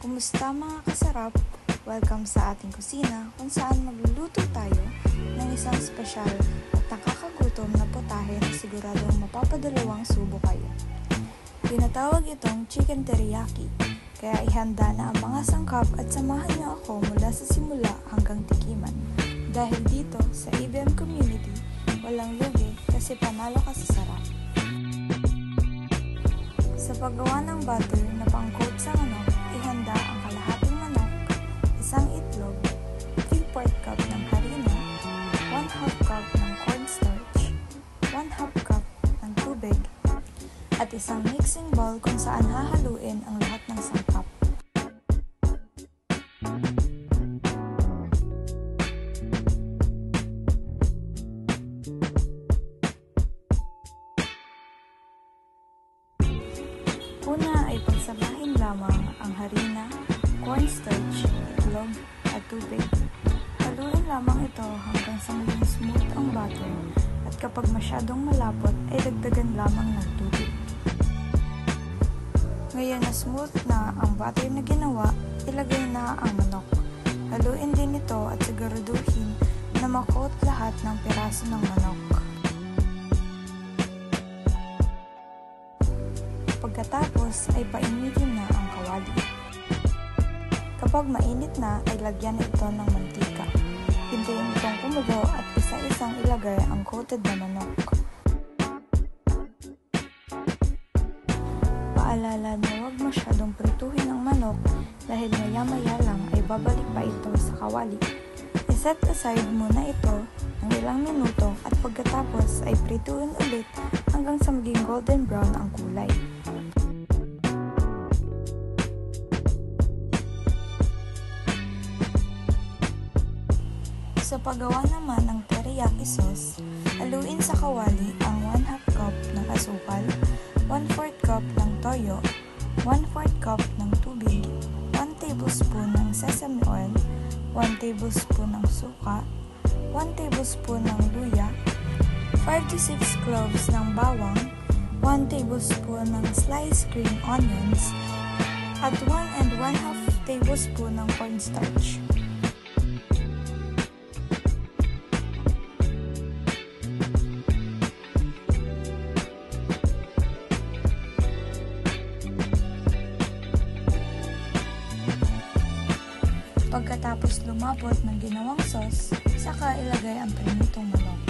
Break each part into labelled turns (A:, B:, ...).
A: Kumusta mga kasarap? Welcome sa ating kusina kung saan magluluto tayo ng isang espesyal at nakakagutom na putahe na siguradong mapapadalawang subo kayo. Tinatawag itong chicken teriyaki, kaya ihanda na ang mga sangkap at samahan niyo ako mula sa simula hanggang tikiman. Dahil dito sa ABM Community, walang lugi kasi panalo ka sa sarap. Sa paggawa ng butter na pang-coat sa manok, ihanda ang kalahating manok, isang itlog, 3/4 cup ng harina, 1/2 cup ng cornstarch, 1/2 cup ng tubig, at isang mixing bowl kung saan hahaluin ang lahat ng sangkap. Una ay pagsamahin lamang ang harina, cornstarch, itlog at tubig. Haluin lamang ito hanggang sa maging smooth ang batter at kapag masyadong malapot ay dagdagan lamang ng tubig. Ngayon na smooth na ang batter na ginawa, ilagay na ang manok. Haluin din ito at siguraduhin na makoat lahat ng piraso ng manok. Pagkatapos ay painitin na ang kawali. Kapag mainit na ay lagyan ito ng mantika. Hintayin itong kumulo at isa-isang ilagay ang coated na manok. Paalala na huwag masyadong prituhin ang manok dahil maya-maya lang ay babalik pa ito sa kawali. I-set aside muna ito ng ilang minuto at pagkatapos ay prituin ulit hanggang sa maging golden brown ang kulay. Sa paggawa naman ng teriyaki sauce, haluin sa kawali ang 1/2 cup ng asukal, 1/4 cup ng toyo, 1/4 cup ng tubig, 1 tablespoon ng sesame oil, 1 tablespoon ng suka, 1 tablespoon ng luya, 5 to 6 cloves ng bawang, 1 tablespoon ng sliced green onions, at 1 1/2 tablespoon ng cornstarch. Pagkatapos lumapot ng ginawang sauce, saka ilagay ang prinitong manok.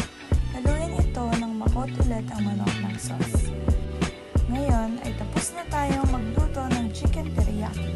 A: Haluin ito nang makot ulit ang manok ng sauce. Ngayon ay tapos na tayong magluto ng chicken teriyaki.